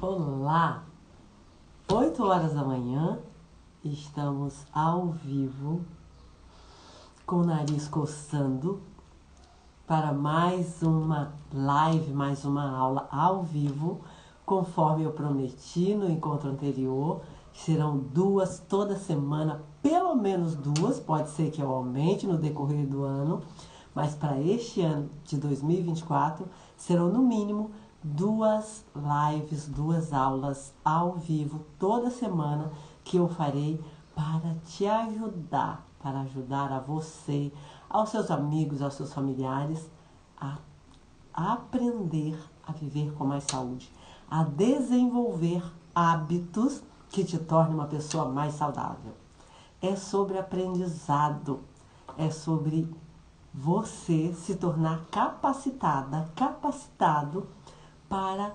Olá! 8 horas da manhã, estamos ao vivo, com o nariz coçando, para mais uma live, mais uma aula ao vivo, conforme eu prometi no encontro anterior. Serão 2 toda semana, pelo menos 2, pode ser que eu aumente no decorrer do ano, mas para este ano de 2024 serão no mínimo 2 lives, 2 aulas ao vivo toda semana que eu farei para te ajudar, para ajudar a você, aos seus amigos, aos seus familiares a aprender a viver com mais saúde, a desenvolver hábitos que te tornem uma pessoa mais saudável. É sobre aprendizado, é sobre você se tornar capacitado para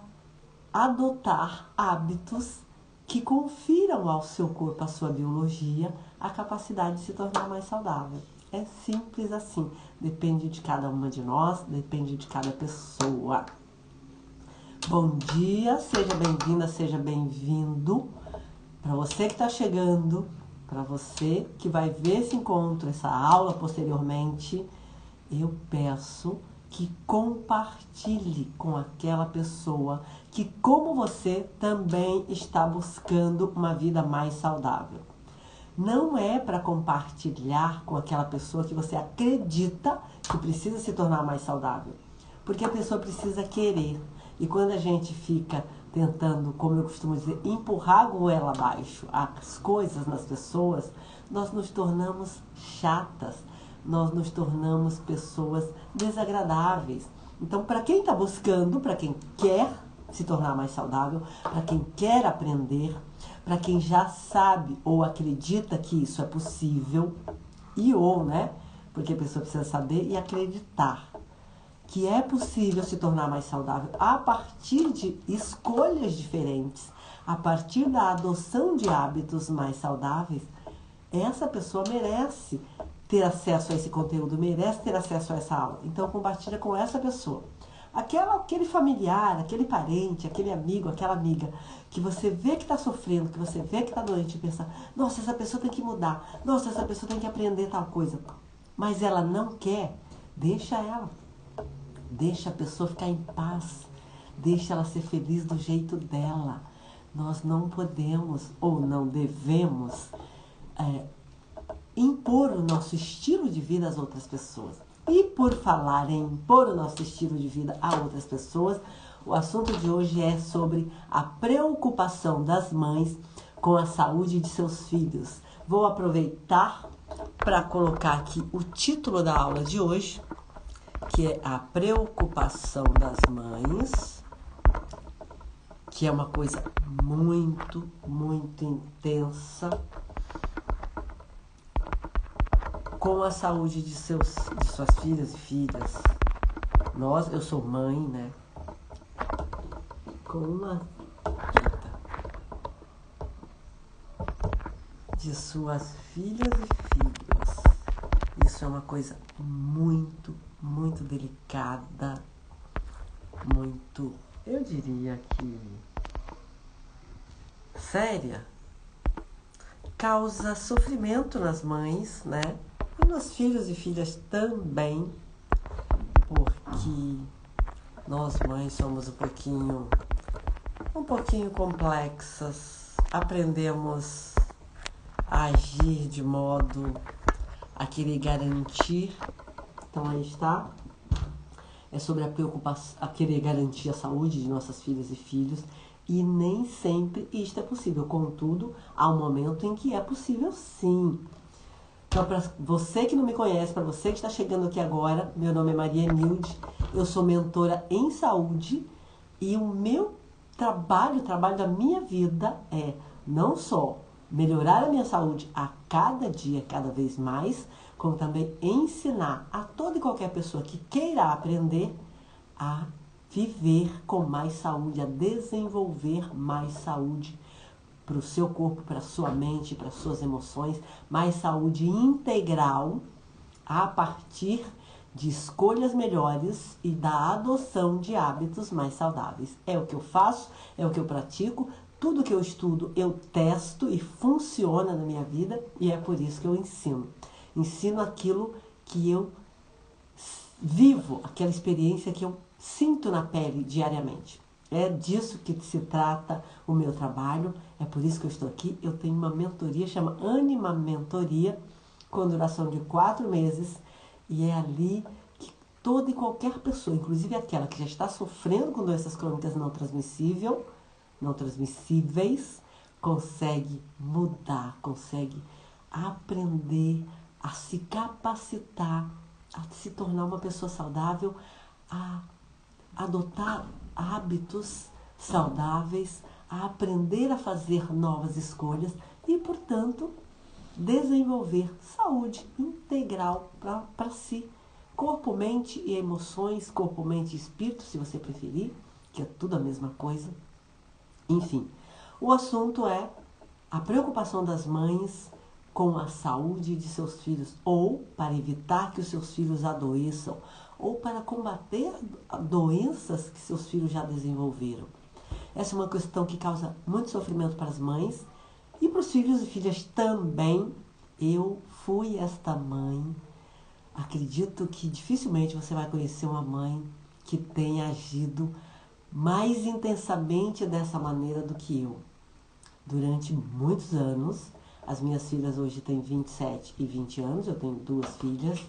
adotar hábitos que confiram ao seu corpo, à sua biologia, a capacidade de se tornar mais saudável. É simples assim, depende de cada uma de nós, depende de cada pessoa. Bom dia, seja bem-vinda, seja bem-vindo. Para você que está chegando, para você que vai ver esse encontro, essa aula posteriormente, eu peço que compartilhe com aquela pessoa que, como você, também está buscando uma vida mais saudável. Não é para compartilhar com aquela pessoa que você acredita que precisa se tornar mais saudável, porque a pessoa precisa querer. E quando a gente fica tentando, como eu costumo dizer, empurrar a goela abaixo as coisas nas pessoas, nós nos tornamos chatas, nós nos tornamos pessoas desagradáveis. Então, para quem está buscando, para quem quer se tornar mais saudável, para quem quer aprender, para quem já sabe ou acredita que isso é possível, porque a pessoa precisa saber e acreditar que é possível se tornar mais saudável a partir de escolhas diferentes, a partir da adoção de hábitos mais saudáveis. Essa pessoa merece ter acesso a esse conteúdo, merece ter acesso a essa aula. Então, compartilha com essa pessoa. Aquele familiar, aquele parente, aquele amigo, aquela amiga, que você vê que está sofrendo, que você vê que está doente, e pensa, nossa, essa pessoa tem que mudar, nossa, essa pessoa tem que aprender tal coisa. Mas ela não quer, deixa ela. Deixa a pessoa ficar em paz, deixa ela ser feliz do jeito dela. Nós não podemos ou não devemos impor o nosso estilo de vida às outras pessoas. E por falar em impor o nosso estilo de vida a outras pessoas, o assunto de hoje é sobre a preocupação das mães com a saúde de seus filhos. Vou aproveitar para colocar aqui o título da aula de hoje, que é a preocupação das mães, que é uma coisa muito, muito intensa, com a saúde de suas filhas e filhas. Eu sou mãe, né? Com uma de suas filhas e filhos. Isso é uma coisa muito, muito delicada, muito, eu diria que séria. Causa sofrimento nas mães, né? E nos filhos e filhas também, porque nós mães somos um pouquinho complexas, aprendemos a agir de modo a querer garantir. Então aí está, é sobre a preocupação, a querer garantir a saúde de nossas filhas e filhos, e nem sempre isto é possível. Contudo, há um momento em que é possível sim. Então, para você que não me conhece, para você que está chegando aqui agora, meu nome é Maria Nilde, eu sou mentora em saúde, e o meu trabalho, o trabalho da minha vida é não só melhorar a minha saúde a cada dia, cada vez mais, como também ensinar a toda e qualquer pessoa que queira aprender a viver com mais saúde, a desenvolver mais saúde para o seu corpo, para a sua mente, para as suas emoções, mais saúde integral a partir de escolhas melhores e da adoção de hábitos mais saudáveis. É o que eu faço, é o que eu pratico, tudo que eu estudo eu testo e funciona na minha vida, e é por isso que eu ensino. Ensino aquilo que eu vivo, aquela experiência que eu sinto na pele diariamente. É disso que se trata o meu trabalho, é por isso que eu estou aqui. Eu tenho uma mentoria, chama Anima Mentoria, com duração de 4 meses, e é ali que toda e qualquer pessoa, inclusive aquela que já está sofrendo com doenças crônicas não transmissíveis, consegue mudar, consegue aprender a se capacitar, a se tornar uma pessoa saudável, a adotar hábitos saudáveis, a aprender a fazer novas escolhas e, portanto, desenvolver saúde integral para si. Corpo, mente e emoções, corpo, mente e espírito, se você preferir, que é tudo a mesma coisa. Enfim, o assunto é a preocupação das mães com a saúde de seus filhos, ou para evitar que os seus filhos adoeçam, ou para combater doenças que seus filhos já desenvolveram. Essa é uma questão que causa muito sofrimento para as mães e para os filhos e filhas também. Eu fui esta mãe. Acredito que dificilmente você vai conhecer uma mãe que tenha agido mais intensamente dessa maneira do que eu. Durante muitos anos, as minhas filhas hoje têm 27 e 20 anos, eu tenho 2 filhas,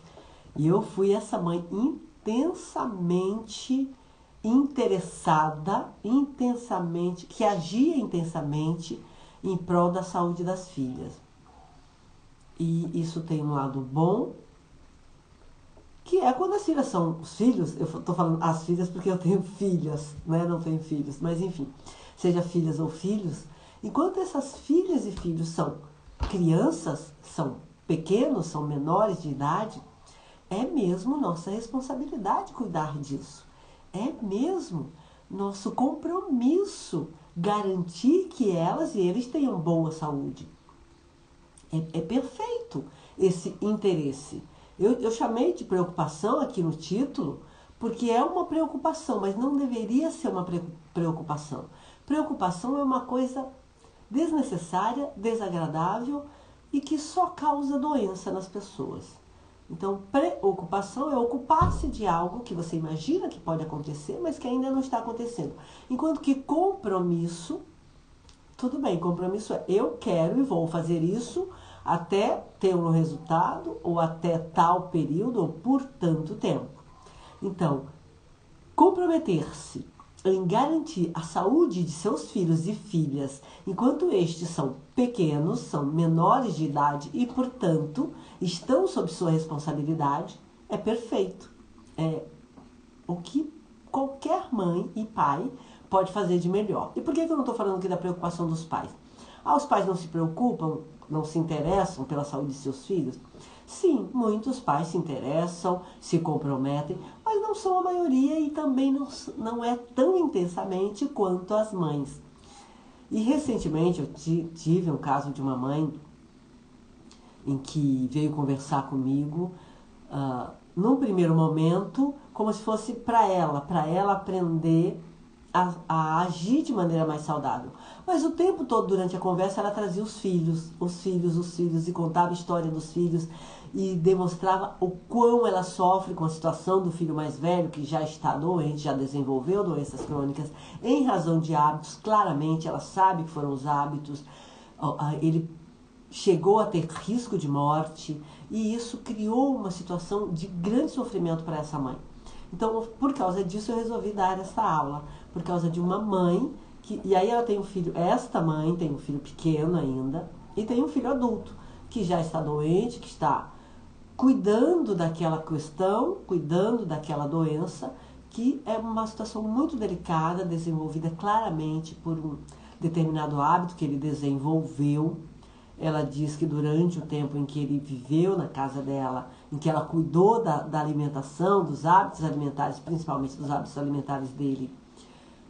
e eu fui essa mãe intensamente interessada, que agia intensamente em prol da saúde das filhas. E isso tem um lado bom, que é quando as filhas são os filhos, eu estou falando as filhas porque eu tenho filhas, né? Não tenho filhos, mas enfim, seja filhas ou filhos, enquanto essas filhas e filhos são crianças, são pequenos, são menores de idade, é mesmo nossa responsabilidade cuidar disso. É mesmo nosso compromisso garantir que elas e eles tenham boa saúde. É perfeito esse interesse. Eu chamei de preocupação aqui no título, porque é uma preocupação, mas não deveria ser uma preocupação. Preocupação é uma coisa desnecessária, desagradável e que só causa doença nas pessoas. Então, preocupação é ocupar-se de algo que você imagina que pode acontecer, mas que ainda não está acontecendo. Enquanto que compromisso, tudo bem, compromisso é eu quero e vou fazer isso até ter um resultado, ou até tal período, ou por tanto tempo. Então, comprometer-se em garantir a saúde de seus filhos e filhas, enquanto estes são pequenos, são menores de idade e, portanto, estão sob sua responsabilidade, é perfeito. É o que qualquer mãe e pai pode fazer de melhor. E por que eu não estou falando aqui da preocupação dos pais? Os pais não se preocupam, não se interessam pela saúde de seus filhos? Sim, muitos pais se interessam, se comprometem, mas não são a maioria e também não é tão intensamente quanto as mães. E recentemente eu tive um caso de uma mãe em que veio conversar comigo, num primeiro momento, como se fosse para ela aprender a agir de maneira mais saudável. Mas o tempo todo, durante a conversa, ela trazia os filhos, e contava a história dos filhos, e demonstrava o quão ela sofre com a situação do filho mais velho, que já está doente, já desenvolveu doenças crônicas, em razão de hábitos. Claramente, ela sabe que foram os hábitos, ele chegou a ter risco de morte, e isso criou uma situação de grande sofrimento para essa mãe. Então, por causa disso, eu resolvi dar essa aula, por causa de uma mãe, e aí ela tem um filho, esta mãe tem um filho pequeno ainda, e tem um filho adulto, que já está doente, que está cuidando daquela questão, cuidando daquela doença, que é uma situação muito delicada, desenvolvida claramente por um determinado hábito que ele desenvolveu. Ela diz que durante o tempo em que ele viveu na casa dela, em que ela cuidou da alimentação, dos hábitos alimentares, principalmente dos hábitos alimentares dele,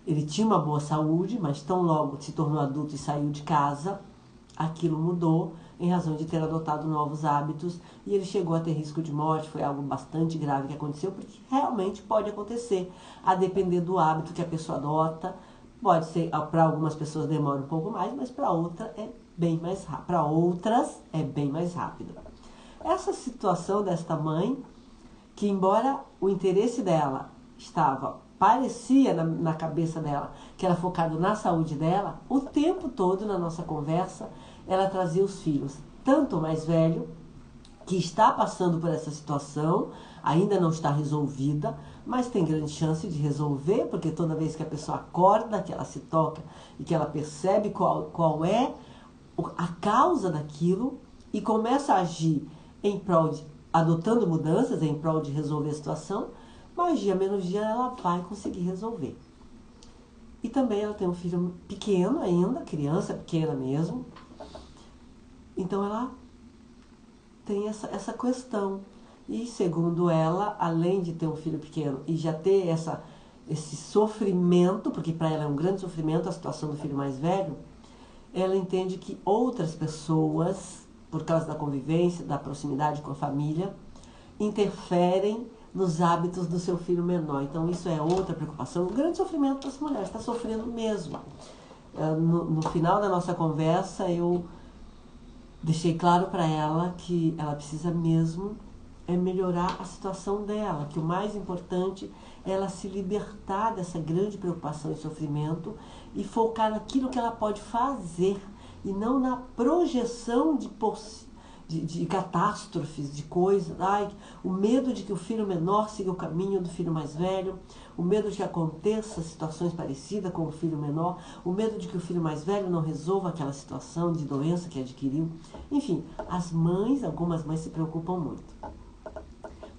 ele tinha uma boa saúde, mas tão logo se tornou adulto e saiu de casa, aquilo mudou em razão de ter adotado novos hábitos, e ele chegou a ter risco de morte. Foi algo bastante grave que aconteceu, porque realmente pode acontecer, a depender do hábito que a pessoa adota. Pode ser, para algumas pessoas demora um pouco mais, mas para outras é bem mais rápido. Essa situação desta mãe, que embora o interesse dela parecia na cabeça dela, que era focado na saúde dela, o tempo todo na nossa conversa, ela trazia os filhos, tanto o mais velho, que está passando por essa situação, ainda não está resolvida, mas tem grande chance de resolver, porque toda vez que a pessoa acorda, que ela se toca e que ela percebe qual é a causa daquilo e começa a agir em prol adotando mudanças em prol de resolver a situação, mais dia menos dia ela vai conseguir resolver. E também ela tem um filho pequeno ainda, criança pequena mesmo, então ela tem essa questão. E segundo ela, além de ter um filho pequeno e já ter esse sofrimento, porque para ela é um grande sofrimento a situação do filho mais velho, ela entende que outras pessoas, por causa da convivência, da proximidade com a família, interferem nos hábitos do seu filho menor. Então isso é outra preocupação, um grande sofrimento para essa mulher, está sofrendo mesmo. No final da nossa conversa eu deixei claro para ela que ela precisa mesmo melhorar a situação dela, que o mais importante é ela se libertar dessa grande preocupação e sofrimento e focar naquilo que ela pode fazer e não na projeção de catástrofes, de coisas. O medo de que o filho menor siga o caminho do filho mais velho, o medo de que aconteça situações parecidas com o filho menor, o medo de que o filho mais velho não resolva aquela situação de doença que adquiriu. Enfim, algumas mães se preocupam muito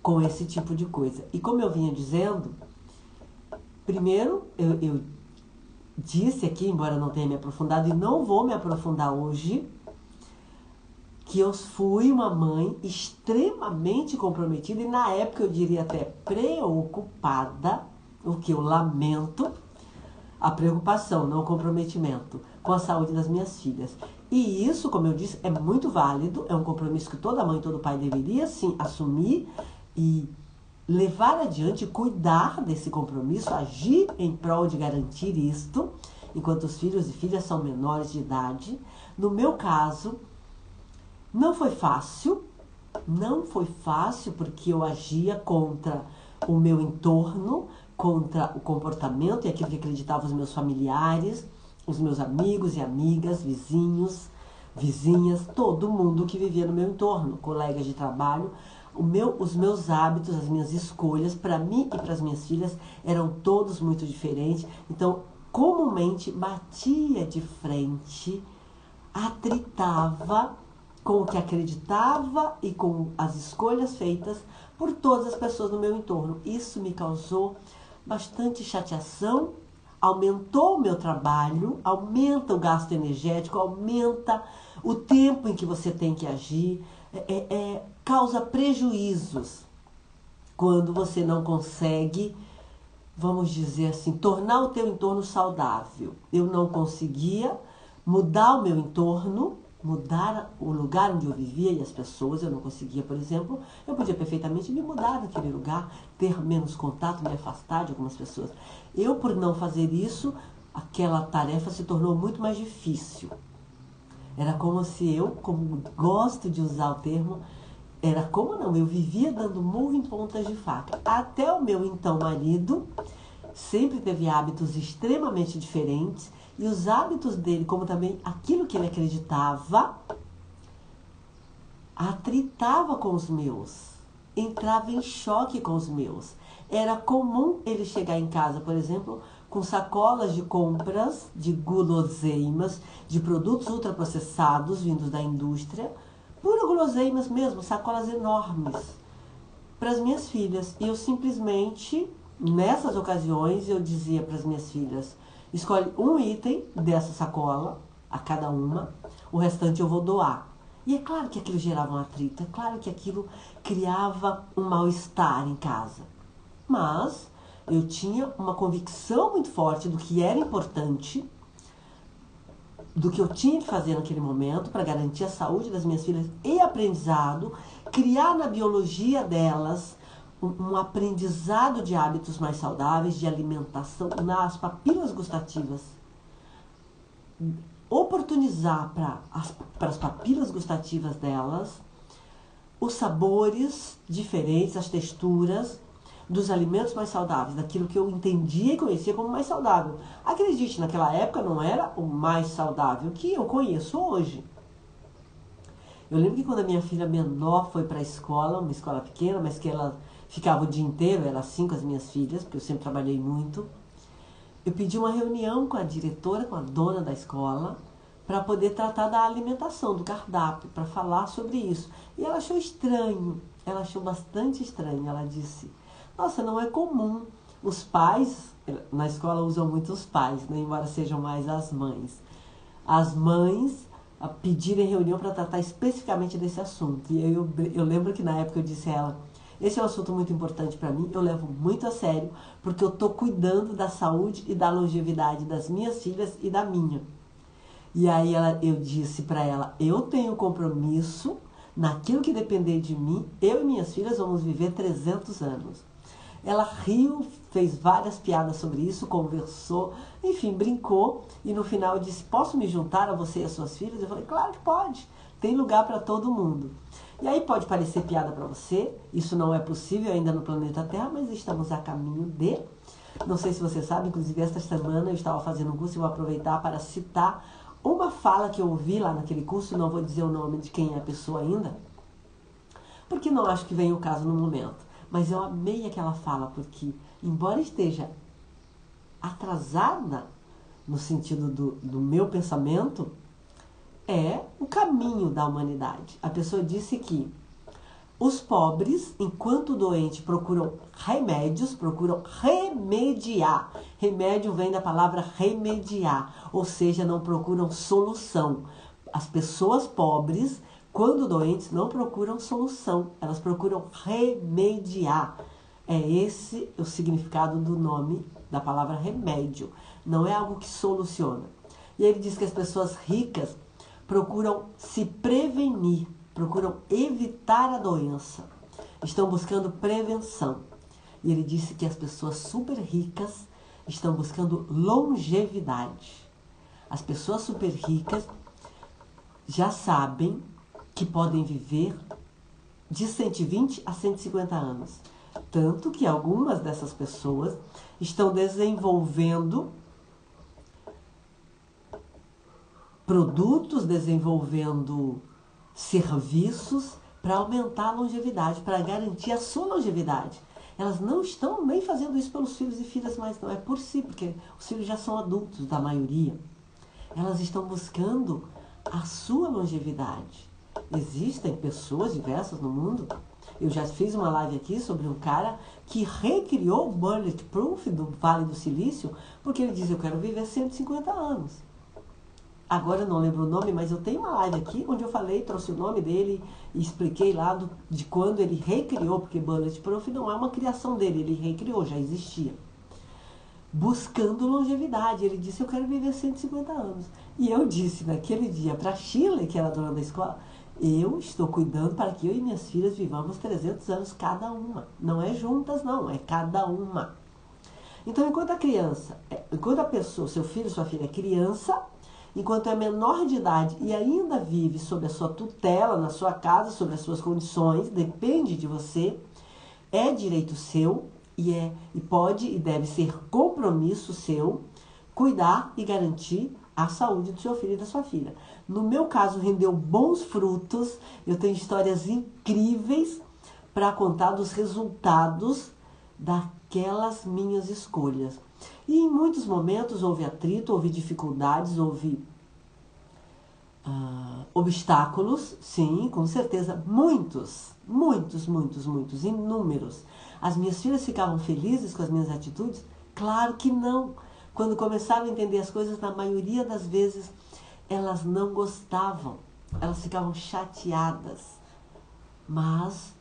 com esse tipo de coisa. E como eu vinha dizendo, primeiro eu disse aqui, embora não tenha me aprofundado e não vou me aprofundar hoje, que eu fui uma mãe extremamente comprometida e na época eu diria até preocupada, o que eu lamento, a preocupação, não o comprometimento, com a saúde das minhas filhas. E isso, como eu disse, é muito válido, é um compromisso que toda mãe e todo pai deveria sim assumir e levar adiante, cuidar desse compromisso, agir em prol de garantir isto, enquanto os filhos e filhas são menores de idade. No meu caso, não foi fácil porque eu agia contra o meu entorno, contra o comportamento e aquilo que acreditavam os meus familiares, os meus amigos e amigas, vizinhos, vizinhas, todo mundo que vivia no meu entorno, colegas de trabalho. Os meus hábitos, as minhas escolhas, para mim e para as minhas filhas, eram todos muito diferentes. Então, comumente, batia de frente, atritava com o que acreditava e com as escolhas feitas por todas as pessoas no meu entorno. Isso me causou bastante chateação, aumentou o meu trabalho, aumenta o gasto energético, aumenta o tempo em que você tem que agir, causa prejuízos quando você não consegue, vamos dizer assim, tornar o teu entorno saudável. Eu não conseguia mudar o meu entorno, mudar o lugar onde eu vivia e as pessoas. Eu não conseguia, por exemplo, eu podia perfeitamente me mudar daquele lugar, ter menos contato, me afastar de algumas pessoas. Eu, por não fazer isso, aquela tarefa se tornou muito mais difícil. Era como se eu, como gosto de usar o termo, eu vivia dando murro em pontas de faca. Até o meu então marido sempre teve hábitos extremamente diferentes, e os hábitos dele, como também aquilo que ele acreditava, atritava com os meus, entrava em choque com os meus. Era comum ele chegar em casa, por exemplo, com sacolas de compras, de guloseimas, de produtos ultraprocessados vindos da indústria, puro guloseimas mesmo, sacolas enormes, para as minhas filhas. E eu simplesmente, nessas ocasiões, eu dizia para as minhas filhas: escolhe um item dessa sacola, a cada uma, o restante eu vou doar. E é claro que aquilo gerava um atrito, é claro que aquilo criava um mal-estar em casa. Mas eu tinha uma convicção muito forte do que era importante, do que eu tinha que fazer naquele momento para garantir a saúde das minhas filhas e aprendizado, criar na biologia delas um aprendizado de hábitos mais saudáveis, de alimentação, nas papilas gustativas. Oportunizar para as papilas gustativas delas os sabores diferentes, as texturas dos alimentos mais saudáveis, daquilo que eu entendia e conhecia como mais saudável. Acredite, naquela época não era o mais saudável que eu conheço hoje. Eu lembro que quando a minha filha menor foi para a escola, uma escola pequena, mas que ela ficava o dia inteiro, era assim com as minhas filhas, porque eu sempre trabalhei muito, eu pedi uma reunião com a diretora, com a dona da escola, para poder tratar da alimentação, do cardápio, para falar sobre isso. E ela achou estranho, ela achou bastante estranho. Ela disse, nossa, não é comum. Os pais, na escola usam muito os pais, né, embora sejam mais as mães. As mães pedirem reunião para tratar especificamente desse assunto. E eu lembro que na época eu disse a ela, esse é um assunto muito importante para mim, eu levo muito a sério, porque eu estou cuidando da saúde e da longevidade das minhas filhas e da minha. E aí eu disse para ela, eu tenho compromisso, naquilo que depender de mim, eu e minhas filhas vamos viver 300 anos. Ela riu, fez várias piadas sobre isso, conversou, enfim, brincou. E no final eu disse, posso me juntar a você e as suas filhas? Eu falei, claro que pode, tem lugar para todo mundo. E aí pode parecer piada para você, isso não é possível ainda no planeta Terra, mas estamos a caminho de... Não sei se você sabe, inclusive esta semana eu estava fazendo um curso e vou aproveitar para citar uma fala que eu ouvi lá naquele curso, não vou dizer o nome de quem é a pessoa ainda, porque não acho que venha o caso no momento. Mas eu amei aquela fala, porque, embora esteja atrasada no sentido do meu pensamento, é o caminho da humanidade. A pessoa disse que os pobres, enquanto doentes, procuram remédios, procuram remediar. Remédio vem da palavra remediar, ou seja, não procuram solução. As pessoas pobres, quando doentes, não procuram solução, elas procuram remediar. É esse o significado do nome da palavra remédio. Não é algo que soluciona. E ele diz que as pessoas ricas procuram se prevenir, procuram evitar a doença, estão buscando prevenção. E ele disse que as pessoas super ricas estão buscando longevidade. As pessoas super ricas já sabem que podem viver de 120 a 150 anos. Tanto que algumas dessas pessoas estão desenvolvendo produtos, desenvolvendo serviços para aumentar a longevidade, para garantir a sua longevidade. Elas não estão nem fazendo isso pelos filhos e filhas mais, não. É por si, porque os filhos já são adultos, da maioria. Elas estão buscando a sua longevidade. Existem pessoas diversas no mundo. Eu já fiz uma live aqui sobre um cara que recriou o Bulletproof do Vale do Silício, porque ele diz, eu quero viver 150 anos. Agora eu não lembro o nome, mas eu tenho uma live aqui onde eu falei, trouxe o nome dele e expliquei lá de quando ele recriou, porque Bulletproof não é uma criação dele, ele recriou, já existia. Buscando longevidade. Ele disse, eu quero viver 150 anos. E eu disse naquele dia para a Shirley, que era a dona da escola, eu estou cuidando para que eu e minhas filhas vivamos 300 anos cada uma. Não é juntas, não, é cada uma. Então, enquanto a pessoa, seu filho, sua filha é criança, enquanto é menor de idade e ainda vive sob a sua tutela, na sua casa, sobre as suas condições, depende de você, é direito seu e pode e deve ser compromisso seu cuidar e garantir a saúde do seu filho e da sua filha. No meu caso, rendeu bons frutos, eu tenho histórias incríveis para contar dos resultados daquelas minhas escolhas. E em muitos momentos houve atrito, houve dificuldades, houve obstáculos, sim, com certeza, muitos, inúmeros. As minhas filhas ficavam felizes com as minhas atitudes? Claro que não. Quando começavam a entender as coisas, na maioria das vezes, elas não gostavam, elas ficavam chateadas. Mas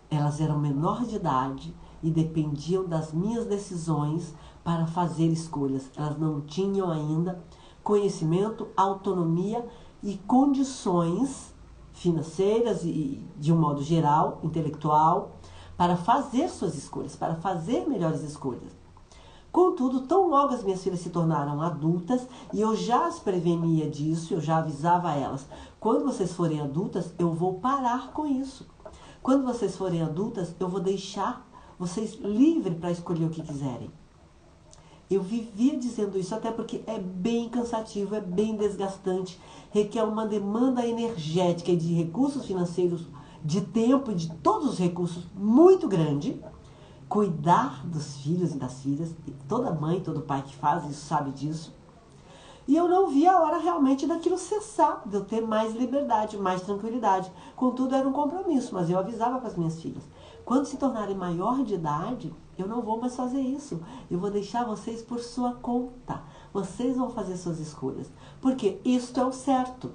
elas eram menor de idade e dependiam das minhas decisões para fazer escolhas. Elas não tinham ainda conhecimento, autonomia e condições financeiras e, de um modo geral, intelectual, para fazer suas escolhas, para fazer melhores escolhas. Contudo, tão logo as minhas filhas se tornaram adultas, e eu já as prevenia disso, eu já avisava a elas, quando vocês forem adultas, eu vou parar com isso. Quando vocês forem adultas, eu vou deixar vocês livres para escolher o que quiserem. Eu vivia dizendo isso, até porque é bem cansativo, é bem desgastante, requer uma demanda energética e de recursos financeiros, de tempo e de todos os recursos muito grande. Cuidar dos filhos e das filhas, e toda mãe, todo pai que faz isso sabe disso. E eu não via a hora realmente daquilo cessar, de eu ter mais liberdade, mais tranquilidade. Contudo, era um compromisso, mas eu avisava para as minhas filhas. Quando se tornarem maior de idade, eu não vou mais fazer isso. Eu vou deixar vocês por sua conta. Vocês vão fazer suas escolhas. Porque isto é o certo.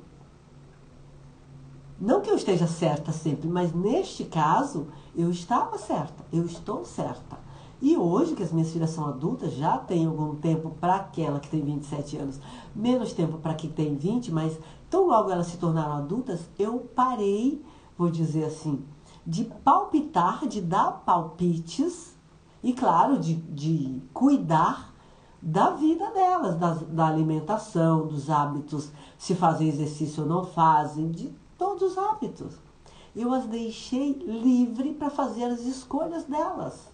Não que eu esteja certa sempre, mas neste caso, eu estava certa. Eu estou certa. E hoje, que as minhas filhas são adultas, já tem algum tempo para aquela que tem 27 anos, menos tempo para que tem 20, mas tão logo elas se tornaram adultas, eu parei, vou dizer assim, de palpitar, de dar palpites e, claro, de cuidar da vida delas, da alimentação, dos hábitos, se fazem exercício ou não fazem, de todos os hábitos. Eu as deixei livre para fazer as escolhas delas.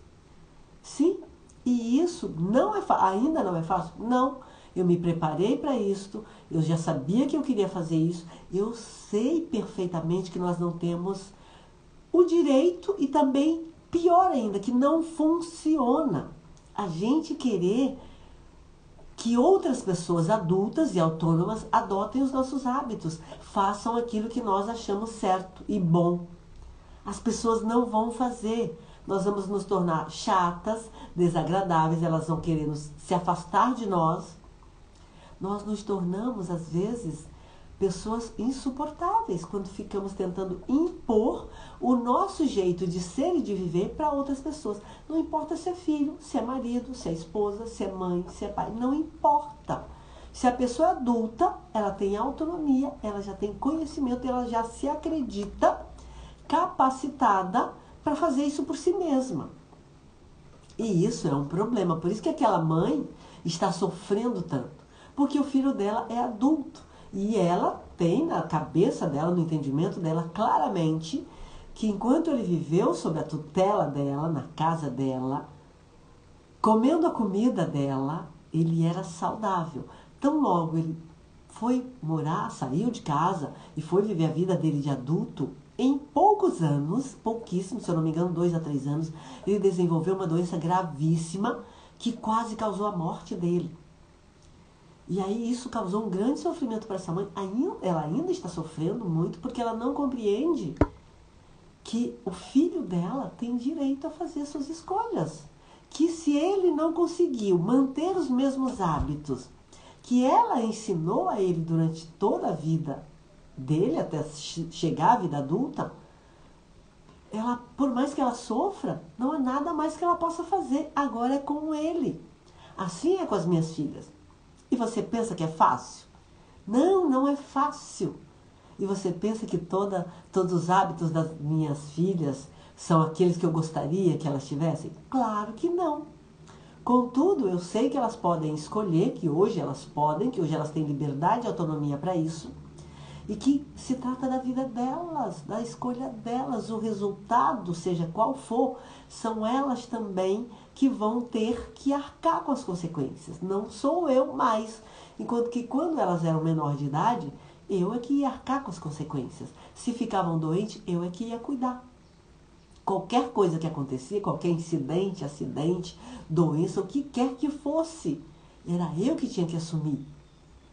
Sim, e isso não é ainda não é fácil? Não. Eu me preparei para isto, eu já sabia que eu queria fazer isso, eu sei perfeitamente que nós não temos o direito e também, pior ainda, que não funciona. A gente querer que outras pessoas adultas e autônomas adotem os nossos hábitos, façam aquilo que nós achamos certo e bom. As pessoas não vão fazer. Nós vamos nos tornar chatas, desagradáveis, elas vão querer se afastar de nós. Nós nos tornamos, às vezes, pessoas insuportáveis quando ficamos tentando impor o nosso jeito de ser e de viver para outras pessoas. Não importa se é filho, se é marido, se é esposa, se é mãe, se é pai, não importa. Se a pessoa é adulta, ela tem autonomia, ela já tem conhecimento, ela já se acredita capacitada para fazer isso por si mesma. E isso é um problema. Por isso que aquela mãe está sofrendo tanto. Porque o filho dela é adulto. E ela tem na cabeça dela, no entendimento dela, claramente que enquanto ele viveu sob a tutela dela, na casa dela, comendo a comida dela, ele era saudável. Tão logo ele foi morar, saiu de casa e foi viver a vida dele de adulto, em poucos anos, pouquíssimo, se eu não me engano, 2 a 3 anos, ele desenvolveu uma doença gravíssima que quase causou a morte dele. E aí isso causou um grande sofrimento para essa mãe. Ela ainda está sofrendo muito porque ela não compreende que o filho dela tem direito a fazer suas escolhas. Que se ele não conseguiu manter os mesmos hábitos que ela ensinou a ele durante toda a vida dele, até chegar à vida adulta, ela, por mais que ela sofra, não há nada mais que ela possa fazer. Agora é com ele. Assim é com as minhas filhas. E você pensa que é fácil? Não, não é fácil. E você pensa que todos os hábitos das minhas filhas são aqueles que eu gostaria que elas tivessem? Claro que não. Contudo, eu sei que elas podem escolher, que hoje elas podem, que hoje elas têm liberdade e autonomia para isso. E que se trata da vida delas, da escolha delas. O resultado, seja qual for, são elas também que vão ter que arcar com as consequências. Não sou eu mais. Enquanto que quando elas eram menor de idade, eu é que ia arcar com as consequências. Se ficavam doentes, eu é que ia cuidar. Qualquer coisa que acontecia, qualquer incidente, acidente, doença, o que quer que fosse, era eu que tinha que assumir.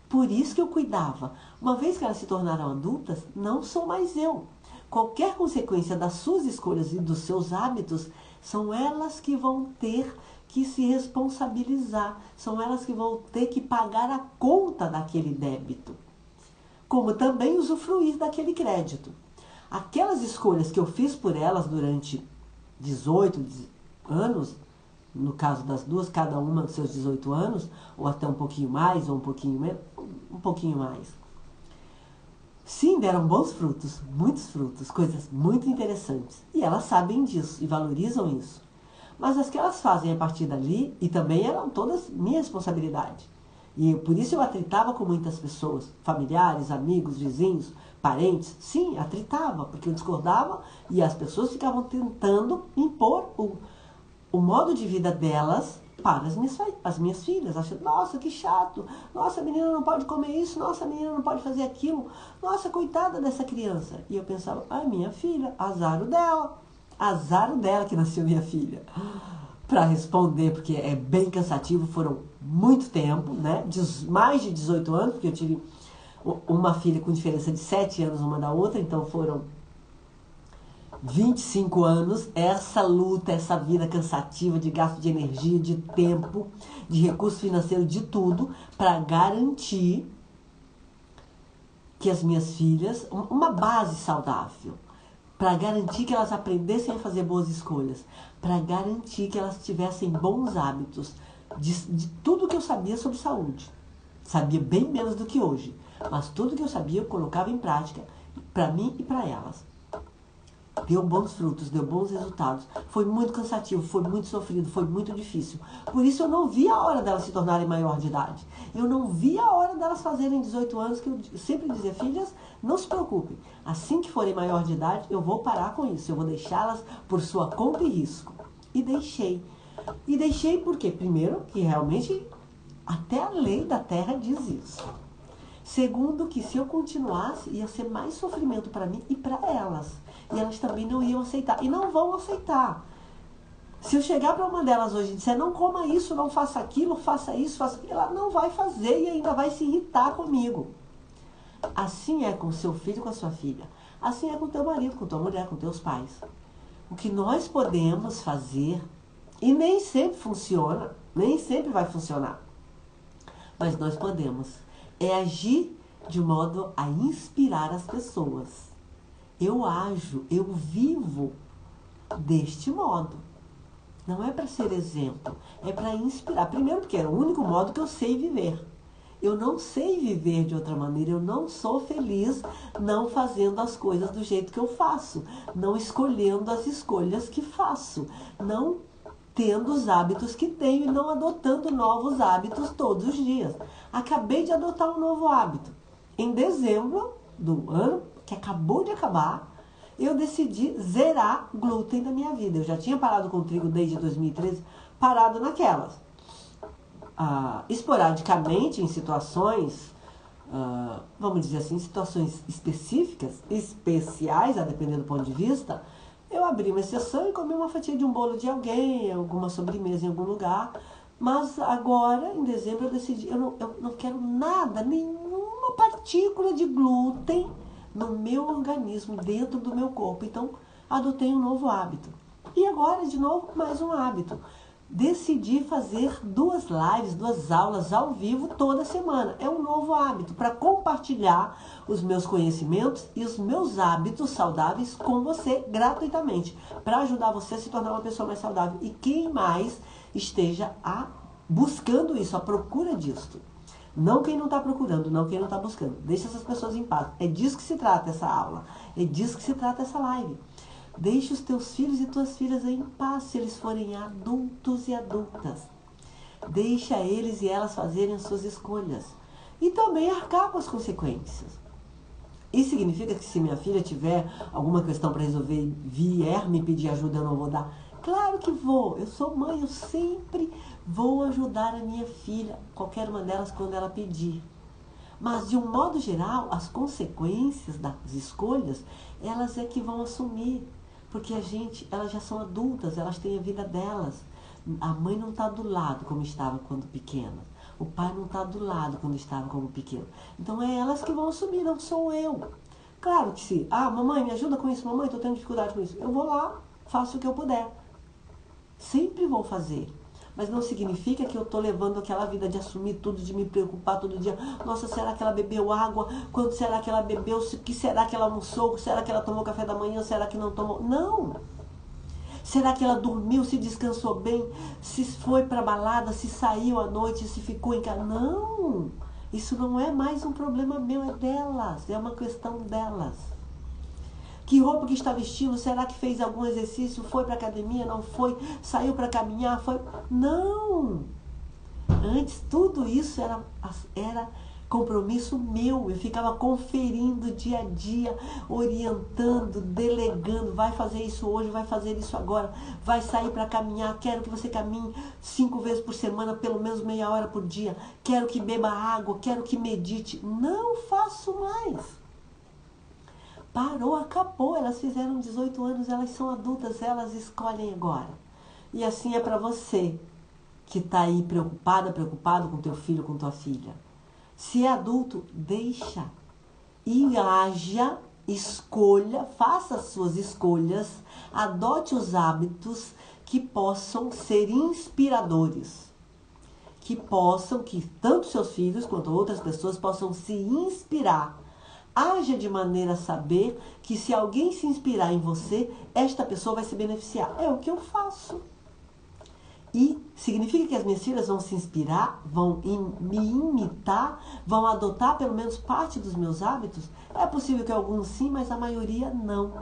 Por isso que eu cuidava. Uma vez que elas se tornaram adultas, não sou mais eu. Qualquer consequência das suas escolhas e dos seus hábitos, são elas que vão ter que se responsabilizar. São elas que vão ter que pagar a conta daquele débito. Como também usufruir daquele crédito. Aquelas escolhas que eu fiz por elas durante 18 anos, no caso das duas, cada uma dos seus 18 anos, ou até um pouquinho mais, ou um pouquinho menos, um pouquinho mais. Sim, deram bons frutos, muitos frutos, coisas muito interessantes. E elas sabem disso e valorizam isso. Mas as que elas fazem a partir dali, e também eram todas minha responsabilidade. E por isso eu atritava com muitas pessoas, familiares, amigos, vizinhos, parentes. Sim, atritava, porque eu discordava e as pessoas ficavam tentando impor o modo de vida delas para as minhas filhas, achando, nossa, que chato, nossa, a menina não pode comer isso, nossa, a menina não pode fazer aquilo, nossa, coitada dessa criança. E eu pensava, minha filha, azar o dela que nasceu minha filha. Para responder, porque é bem cansativo, foram muito tempo, né, mais de 18 anos, porque eu tive uma filha com diferença de 7 anos uma da outra, então foram 25 anos, essa luta, essa vida cansativa de gasto de energia, de tempo, de recurso financeiro, de tudo, para garantir que as minhas filhas, uma base saudável, para garantir que elas aprendessem a fazer boas escolhas, para garantir que elas tivessem bons hábitos, de tudo que eu sabia sobre saúde. Sabia bem menos do que hoje, mas tudo que eu sabia eu colocava em prática, para mim e para elas. Deu bons frutos, deu bons resultados. Foi muito cansativo, foi muito sofrido, foi muito difícil. Por isso eu não vi a hora delas se tornarem maior de idade. Eu não vi a hora delas fazerem 18 anos, que eu sempre dizia, filhas, não se preocupem. Assim que forem maior de idade, eu vou parar com isso. Eu vou deixá-las por sua conta e risco. E deixei. E deixei porque, primeiro, que realmente até a lei da terra diz isso. Segundo, que se eu continuasse, ia ser mais sofrimento para mim e para elas. E elas também não iam aceitar. E não vão aceitar. Se eu chegar para uma delas hoje e disser, não coma isso, não faça aquilo, faça isso, faça aquilo, ela não vai fazer e ainda vai se irritar comigo. Assim é com o seu filho e com a sua filha. Assim é com o teu marido, com tua mulher, com teus pais. O que nós podemos fazer, e nem sempre funciona, nem sempre vai funcionar, mas nós podemos, é agir de modo a inspirar as pessoas. Eu ajo, eu vivo deste modo. Não é para ser exemplo, é para inspirar. Primeiro porque é o único modo que eu sei viver. Eu não sei viver de outra maneira, eu não sou feliz não fazendo as coisas do jeito que eu faço, não escolhendo as escolhas que faço, não tendo os hábitos que tenho e não adotando novos hábitos todos os dias. Acabei de adotar um novo hábito. Em dezembro do ano que acabou de acabar, eu decidi zerar glúten da minha vida. Eu já tinha parado com o trigo desde 2013, parado naquelas. Esporadicamente, em situações, vamos dizer assim, situações específicas, especiais, a depender do ponto de vista, eu abri uma exceção e comi uma fatia de um bolo de alguém, alguma sobremesa em algum lugar. Mas agora, em dezembro, eu decidi, eu não quero nada, nenhuma partícula de glúten no meu organismo, dentro do meu corpo. Então, adotei um novo hábito. E agora, de novo, mais um hábito. Decidi fazer 2 lives, 2 aulas ao vivo toda semana. É um novo hábito para compartilhar os meus conhecimentos e os meus hábitos saudáveis com você gratuitamente, para ajudar você a se tornar uma pessoa mais saudável. E quem mais esteja buscando isso, à procura disso. Não quem não está procurando, não quem não está buscando. Deixa essas pessoas em paz. É disso que se trata essa aula. É disso que se trata essa live. Deixe os teus filhos e tuas filhas em paz se eles forem adultos e adultas. Deixa eles e elas fazerem as suas escolhas. E também arcar com as consequências. Isso significa que se minha filha tiver alguma questão para resolver e vier me pedir ajuda, eu não vou dar? Claro que vou. Eu sou mãe, eu sempre vou ajudar a minha filha, qualquer uma delas, quando ela pedir. Mas, de um modo geral, as consequências das escolhas, elas é que vão assumir. Porque elas já são adultas, elas têm a vida delas. A mãe não está do lado como estava quando pequena. O pai não está do lado quando estava como pequeno. Então, é elas que vão assumir, não sou eu. Claro que se, mamãe, me ajuda com isso, mamãe, estou tendo dificuldade com isso. Eu vou lá, faço o que eu puder. Sempre vou fazer. Mas não significa que eu estou levando aquela vida de assumir tudo, de me preocupar todo dia. Nossa, será que ela bebeu água? Quando será que ela bebeu? O que será que ela almoçou? Será que ela tomou café da manhã? Será que não tomou? Não! Será que ela dormiu, se descansou bem? Se foi para balada, se saiu à noite, se ficou em casa? Não! Isso não é mais um problema meu, é delas, é uma questão delas. Que roupa que está vestindo? Será que fez algum exercício? Foi para academia? Não foi? Saiu para caminhar? Foi? Não! Antes tudo isso era compromisso meu. Eu ficava conferindo dia a dia, orientando, delegando. Vai fazer isso hoje, vai fazer isso agora. Vai sair para caminhar. Quero que você caminhe 5 vezes por semana, pelo menos meia hora por dia. Quero que beba água, quero que medite. Não faço mais. Parou, acabou. Elas fizeram 18 anos, elas são adultas, elas escolhem agora. E assim é para você que está aí preocupado com teu filho, com tua filha. Se é adulto, deixa. E haja, escolha, faça as suas escolhas, adote os hábitos que possam ser inspiradores. Que tanto seus filhos quanto outras pessoas possam se inspirar. Haja de maneira a saber que se alguém se inspirar em você, esta pessoa vai se beneficiar. É o que eu faço. E significa que as minhas filhas vão se inspirar, vão me imitar, vão adotar pelo menos parte dos meus hábitos? É possível que alguns sim, mas a maioria não.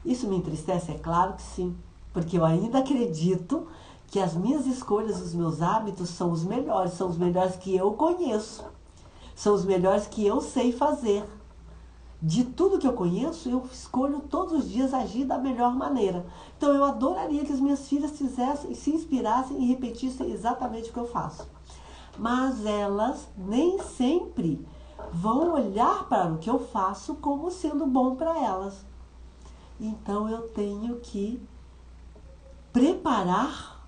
Isso me entristece? É claro que sim. Porque eu ainda acredito que as minhas escolhas, os meus hábitos são os melhores que eu conheço. São os melhores que eu sei fazer. De tudo que eu conheço, eu escolho todos os dias agir da melhor maneira. Então eu adoraria que as minhas filhas fizessem, se inspirassem e repetissem exatamente o que eu faço. Mas elas nem sempre vão olhar para o que eu faço como sendo bom para elas. Então eu tenho que preparar,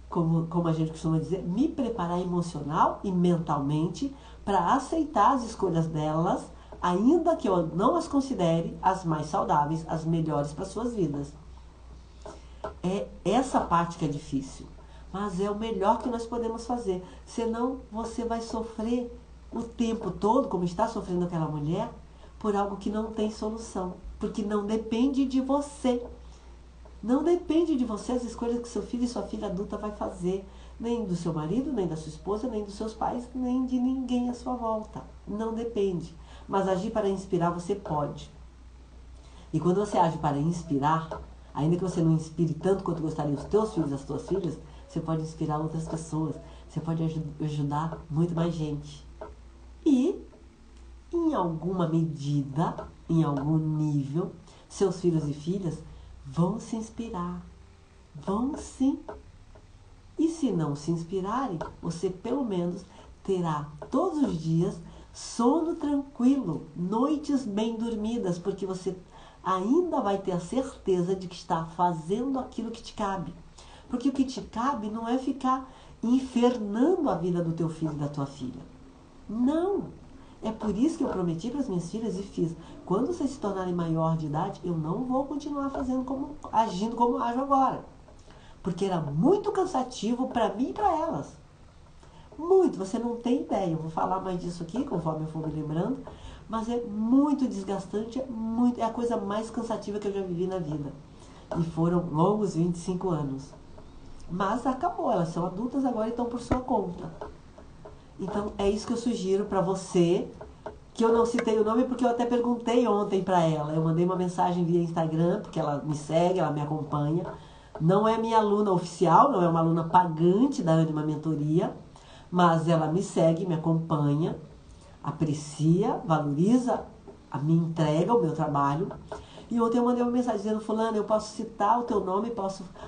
como a gente costuma dizer, me preparar emocional e mentalmente para aceitar as escolhas delas, ainda que eu não as considere as mais saudáveis, as melhores para suas vidas. É essa parte que é difícil, mas é o melhor que nós podemos fazer. Senão você vai sofrer o tempo todo, como está sofrendo aquela mulher, por algo que não tem solução, porque não depende de você. Não depende de você as escolhas que seu filho e sua filha adulta vai fazer, nem do seu marido, nem da sua esposa, nem dos seus pais, nem de ninguém à sua volta. Não depende. Mas agir para inspirar você pode. E quando você age para inspirar, ainda que você não inspire tanto quanto gostaria os teus filhos, as tuas filhas, você pode inspirar outras pessoas. Você pode ajudar muito mais gente. E, em alguma medida, em algum nível, seus filhos e filhas vão se inspirar. Vão sim. E se não se inspirarem, você pelo menos terá todos os dias sono tranquilo, noites bem dormidas, porque você ainda vai ter a certeza de que está fazendo aquilo que te cabe. Porque o que te cabe não é ficar infernando a vida do teu filho e da tua filha. Não! É por isso que eu prometi para as minhas filhas e fiz. Quando vocês se tornarem maior de idade, eu não vou continuar agindo como ajo agora. Porque era muito cansativo para mim e para elas. Muito, você não tem ideia. Eu vou falar mais disso aqui, conforme eu for me lembrando. Mas é muito desgastante, é a coisa mais cansativa que eu já vivi na vida. E foram longos 25 anos. Mas acabou, elas são adultas agora e estão por sua conta. Então é isso que eu sugiro para você, que eu não citei o nome porque eu até perguntei ontem para ela. Eu mandei uma mensagem via Instagram, porque ela me segue, ela me acompanha. Não é minha aluna oficial, não é uma aluna pagante da Ânima Mentoria, mas ela me segue, me acompanha, aprecia, valoriza a minha entrega, o meu trabalho. E ontem eu mandei uma mensagem dizendo: fulana, eu posso citar o teu nome,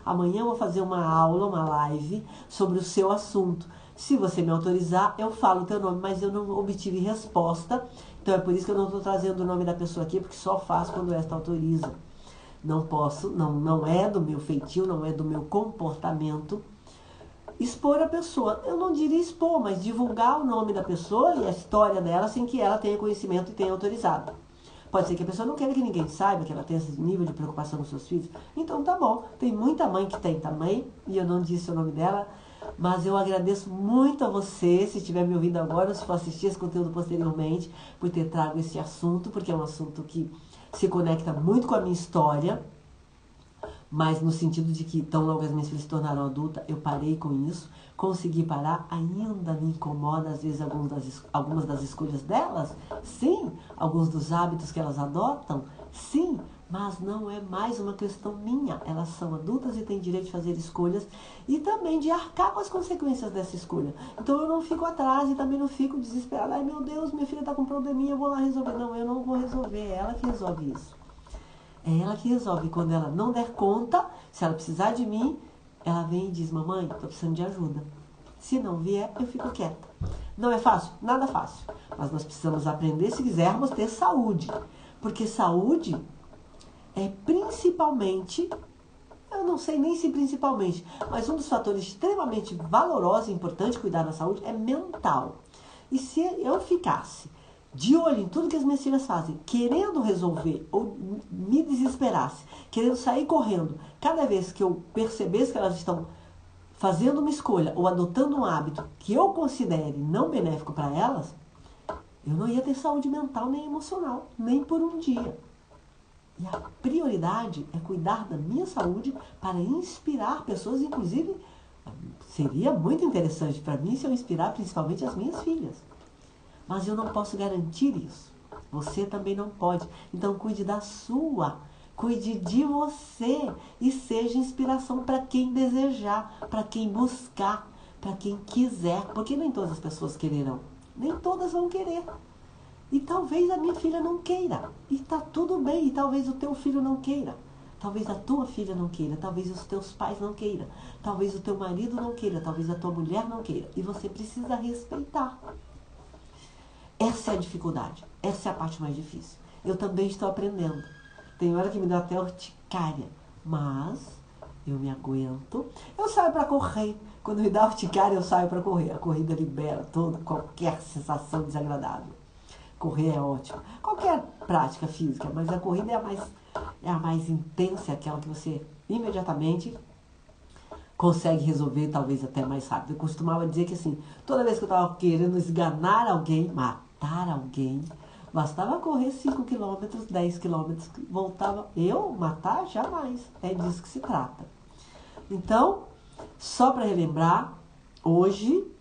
amanhã eu vou fazer uma aula, uma live sobre o seu assunto. Se você me autorizar, eu falo o teu nome, mas eu não obtive resposta. Então é por isso que eu não estou trazendo o nome da pessoa aqui, porque só faço quando esta autoriza. Não posso, não é do meu feitio, não é do meu comportamento expor a pessoa. Eu não diria expor, mas divulgar o nome da pessoa e a história dela sem que ela tenha conhecimento e tenha autorizado. Pode ser que a pessoa não queira que ninguém saiba que ela tem esse nível de preocupação com seus filhos. Então tá bom. Tem muita mãe que tem também, e eu não disse o nome dela, mas eu agradeço muito a você, se estiver me ouvindo agora, ou se for assistir esse conteúdo posteriormente, por ter trago esse assunto, porque é um assunto que se conecta muito com a minha história, Mas no sentido de que, tão logo as minhas filhas se tornaram adultas, eu parei com isso, consegui parar, ainda me incomoda às vezes algumas das escolhas delas, sim, alguns dos hábitos que elas adotam, sim, mas não é mais uma questão minha. Elas são adultas e têm direito de fazer escolhas e também de arcar com as consequências dessa escolha. Então eu não fico atrás e também não fico desesperada. Ai meu Deus, minha filha está com um probleminha, eu vou lá resolver. Não, eu não vou resolver, é ela que resolve isso. É ela que resolve. Quando ela não der conta, se ela precisar de mim, ela vem e diz, mamãe, estou precisando de ajuda. Se não vier, eu fico quieta. Não é fácil? Nada fácil. Mas nós precisamos aprender se quisermos ter saúde. Porque saúde é principalmente, eu não sei nem se principalmente, mas um dos fatores extremamente valorosos e importante cuidar da saúde é mental. E se eu ficasse de olho em tudo que as minhas filhas fazem, querendo resolver, ou me desesperasse, querendo sair correndo, cada vez que eu percebesse que elas estão fazendo uma escolha ou adotando um hábito que eu considere não benéfico para elas, eu não ia ter saúde mental nem emocional, nem por um dia. E a prioridade é cuidar da minha saúde para inspirar pessoas, inclusive seria muito interessante para mim se eu inspirar principalmente as minhas filhas. Mas eu não posso garantir isso. Você também não pode. Então cuide da sua, cuide de você e seja inspiração para quem desejar, para quem buscar, para quem quiser, porque nem todas as pessoas quererão, nem todas vão querer. E talvez a minha filha não queira. E tá tudo bem. E talvez o teu filho não queira. Talvez a tua filha não queira. Talvez os teus pais não queiram. Talvez o teu marido não queira. Talvez a tua mulher não queira. E você precisa respeitar. Essa é a dificuldade. Essa é a parte mais difícil. Eu também estou aprendendo. Tem hora que me dá até urticária. Mas eu me aguento. Eu saio para correr. Quando me dá urticária, eu saio para correr. A corrida libera toda qualquer sensação desagradável. Correr é ótimo. Qualquer prática física, mas a corrida é a mais intensa, aquela que você imediatamente consegue resolver, talvez até mais rápido. Eu costumava dizer que assim, toda vez que eu estava querendo esganar alguém, matar alguém, bastava correr 5 quilômetros, 10 quilômetros, voltava. Eu matar? Jamais. É disso que se trata. Então, só para relembrar, hoje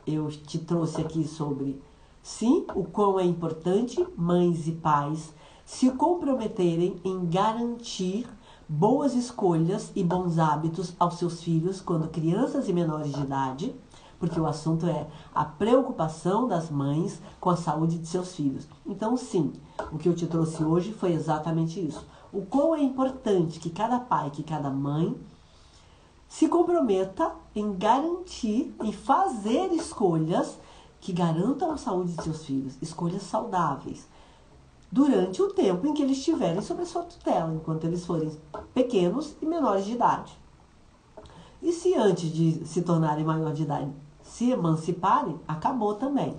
eu te trouxe aqui sobre, sim, o quão é importante mães e pais se comprometerem em garantir boas escolhas e bons hábitos aos seus filhos quando crianças e menores de idade, porque o assunto é a preocupação das mães com a saúde de seus filhos. Então, sim, o que eu te trouxe hoje foi exatamente isso. O quão é importante que cada pai, que cada mãe se comprometa em garantir, em fazer escolhas que garantam a saúde de seus filhos, escolhas saudáveis, durante o tempo em que eles estiverem sob a sua tutela, enquanto eles forem pequenos e menores de idade. E se antes de se tornarem maior de idade se emanciparem, acabou também.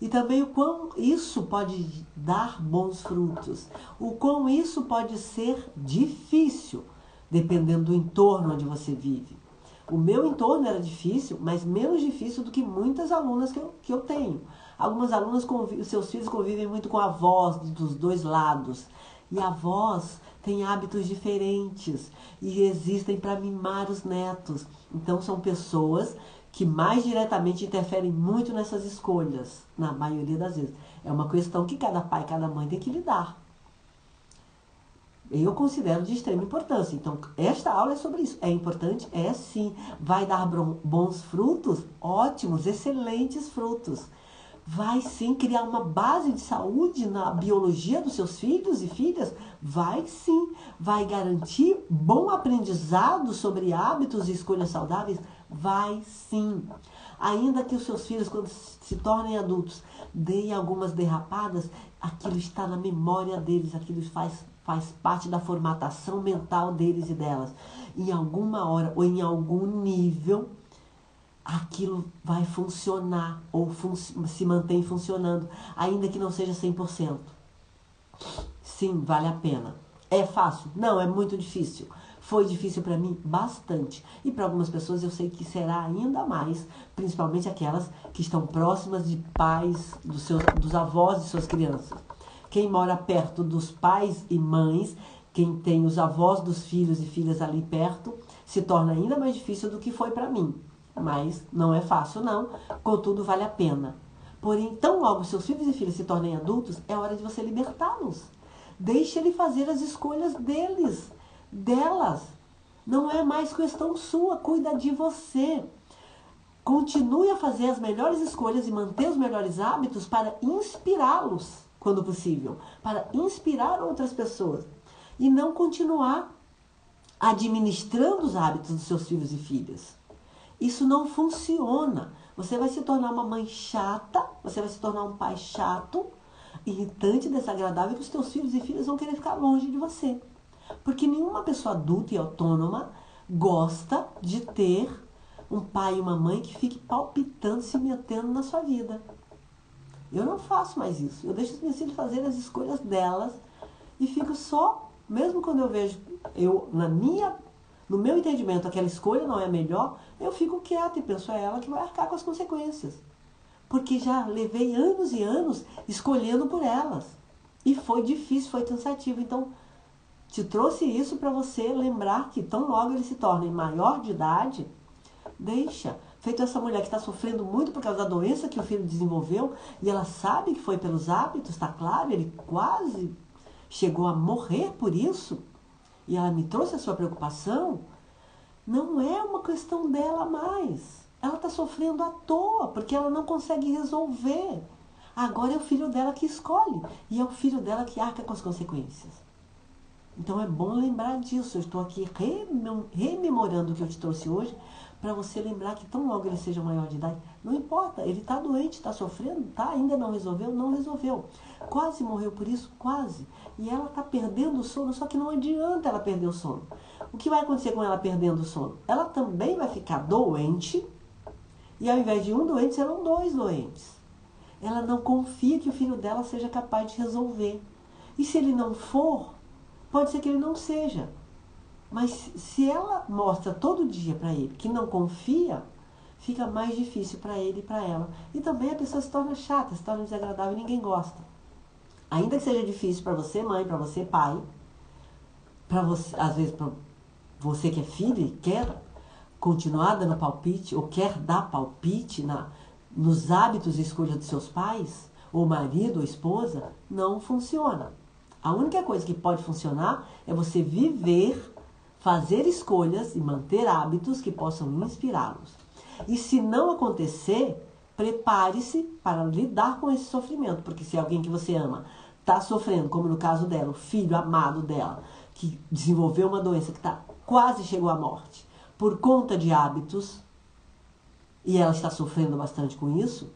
E também o quão isso pode dar bons frutos, o quão isso pode ser difícil, dependendo do entorno onde você vive. O meu entorno era difícil, mas menos difícil do que muitas alunas que eu tenho. Algumas alunas, seus filhos convivem muito com avós dos dois lados. E avós têm hábitos diferentes e existem para mimar os netos. Então são pessoas que mais diretamente interferem muito nessas escolhas, na maioria das vezes. É uma questão que cada pai e cada mãe tem que lidar. Eu considero de extrema importância. Então, esta aula é sobre isso. É importante? É sim. Vai dar bons frutos? Ótimos, excelentes frutos. Vai sim criar uma base de saúde na biologia dos seus filhos e filhas? Vai sim. Vai garantir bom aprendizado sobre hábitos e escolhas saudáveis? Vai sim. Ainda que os seus filhos, quando se tornem adultos, deem algumas derrapadas, aquilo está na memória deles, aquilo faz parte da formatação mental deles e delas. Em alguma hora ou em algum nível, aquilo vai funcionar ou se mantém funcionando, ainda que não seja 100%. Sim, vale a pena. É fácil? Não, é muito difícil. Foi difícil para mim? Bastante. E para algumas pessoas eu sei que será ainda mais, principalmente aquelas que estão próximas de pais, dos avós de suas crianças. Quem mora perto dos pais e mães Quem tem os avós dos filhos e filhas ali perto, se torna ainda mais difícil do que foi para mim. Mas não é fácil não, contudo vale a pena. Porém, tão logo seus filhos e filhas se tornem adultos, é hora de você libertá-los. Deixe ele fazer as escolhas deles, delas. Não é mais questão sua, cuida de você. Continue a fazer as melhores escolhas e manter os melhores hábitos para inspirá-los, quando possível, para inspirar outras pessoas. E não continuar administrando os hábitos dos seus filhos e filhas. Isso não funciona. Você vai se tornar uma mãe chata, você vai se tornar um pai chato, irritante, desagradável, que os teus filhos e filhas vão querer ficar longe de você. Porque nenhuma pessoa adulta e autônoma gosta de ter um pai e uma mãe que fique palpitando, se metendo na sua vida. Eu não faço mais isso. Eu deixo os meus filhos fazerem as escolhas delas e fico só, mesmo quando eu vejo, no meu entendimento, aquela escolha não é a melhor, eu fico quieta e penso, é ela que vai arcar com as consequências. Porque já levei anos e anos escolhendo por elas. E foi difícil, foi cansativo. Então, te trouxe isso para você lembrar que tão logo eles se tornem maior de idade, deixa. Feito essa mulher que está sofrendo muito por causa da doença que o filho desenvolveu, e ela sabe que foi pelos hábitos, está claro, ele quase chegou a morrer por isso, e ela me trouxe a sua preocupação, não é uma questão dela mais. Ela está sofrendo à toa, porque ela não consegue resolver. Agora é o filho dela que escolhe, e é o filho dela que arca com as consequências. Então é bom lembrar disso. Eu estou aqui rememorando o que eu te trouxe hoje, para você lembrar que tão logo ele seja maior de idade, não importa, ele está doente, está sofrendo, tá, ainda não resolveu. Quase morreu por isso, quase. E ela está perdendo o sono, só que não adianta ela perder o sono. O que vai acontecer com ela perdendo o sono? Ela também vai ficar doente, e ao invés de um doente, serão dois doentes. Ela não confia que o filho dela seja capaz de resolver. E se ele não for, pode ser que ele não seja. Mas se ela mostra todo dia para ele que não confia, fica mais difícil para ele e para ela. E também a pessoa se torna chata, se torna desagradável e ninguém gosta. Ainda que seja difícil para você, mãe, para você, pai, para você, às vezes para você que é filho e quer continuar dando palpite, ou quer dar palpite nos hábitos e escolhas dos seus pais, ou marido ou esposa, não funciona. A única coisa que pode funcionar é você viver, fazer escolhas e manter hábitos que possam inspirá-los. E se não acontecer, prepare-se para lidar com esse sofrimento, porque se alguém que você ama está sofrendo, como no caso dela, o filho amado dela, que desenvolveu uma doença que quase chegou à morte, por conta de hábitos, e ela está sofrendo bastante com isso,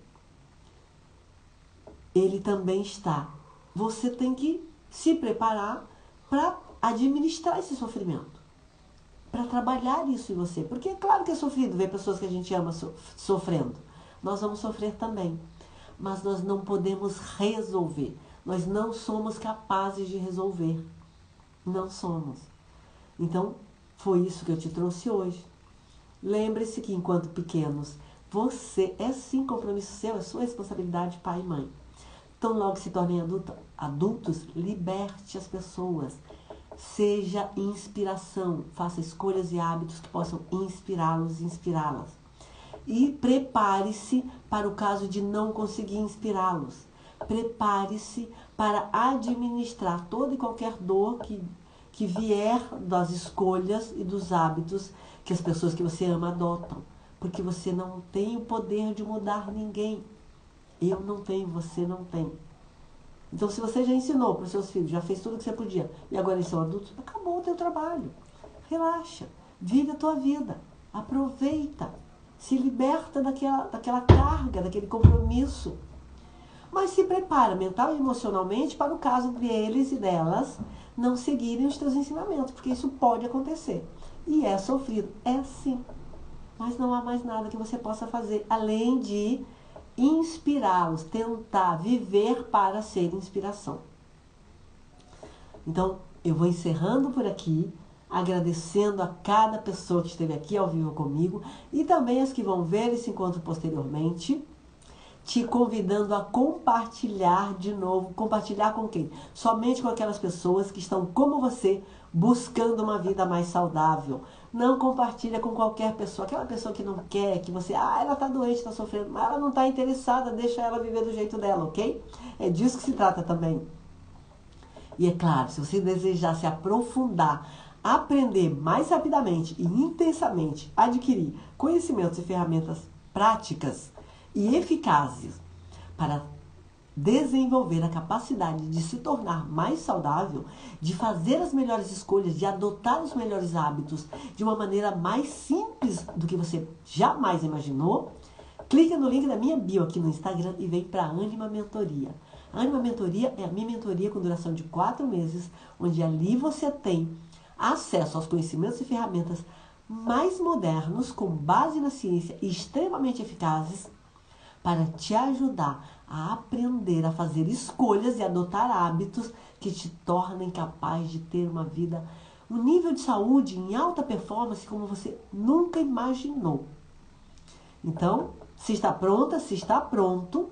ele também está. Você tem que se preparar para administrar esse sofrimento, para trabalhar isso em você. Porque é claro que é sofrido ver pessoas que a gente ama sofrendo. Nós vamos sofrer também. Mas nós não podemos resolver. Nós não somos capazes de resolver. Não somos. Então, foi isso que eu te trouxe hoje. Lembre-se que enquanto pequenos, você é sim compromisso seu, é sua responsabilidade, pai e mãe. Tão logo se tornem adultos, liberte as pessoas. Seja inspiração. Faça escolhas e hábitos que possam inspirá-los e inspirá-las. E prepare-se para o caso de não conseguir inspirá-los. Prepare-se para administrar toda e qualquer dor que vier das escolhas e dos hábitos que as pessoas que você ama adotam. Porque você não tem o poder de mudar ninguém. Eu não tenho, você não tem. Então, se você já ensinou para os seus filhos, já fez tudo o que você podia, e agora eles são adultos, acabou o teu trabalho. Relaxa, vive a tua vida, aproveita, se liberta daquela carga, daquele compromisso. Mas se prepara mental e emocionalmente para o caso deles e delas não seguirem os teus ensinamentos, porque isso pode acontecer. E é sofrido, é sim. Mas não há mais nada que você possa fazer, além de inspirá-los, tentar viver para ser inspiração. Então, eu vou encerrando por aqui, agradecendo a cada pessoa que esteve aqui ao vivo comigo e também as que vão ver esse encontro posteriormente. te convidando a compartilhar de novo. Compartilhar com quem? Somente com aquelas pessoas que estão como você, buscando uma vida mais saudável. Não compartilha com qualquer pessoa. Aquela pessoa que não quer, que você... ela está doente, está sofrendo, mas ela não está interessada, deixa ela viver do jeito dela, ok? É disso que se trata também. E é claro, se você desejar se aprofundar, aprender mais rapidamente e intensamente, adquirir conhecimentos e ferramentas práticas e eficazes para desenvolver a capacidade de se tornar mais saudável, de fazer as melhores escolhas, de adotar os melhores hábitos de uma maneira mais simples do que você jamais imaginou, clica no link da minha bio aqui no Instagram e vem para a Ânima Mentoria. A Ânima Mentoria é a minha mentoria com duração de 4 meses, onde ali você tem acesso aos conhecimentos e ferramentas mais modernos, com base na ciência e extremamente eficazes, para te ajudar a aprender a fazer escolhas e adotar hábitos que te tornem capaz de ter uma vida, um nível de saúde em alta performance como você nunca imaginou. Então, se está pronta, se está pronto,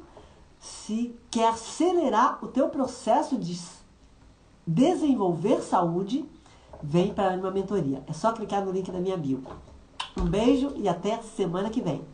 se quer acelerar o teu processo de desenvolver saúde, vem para uma mentoria. É só clicar no link da minha bio. Um beijo e até semana que vem.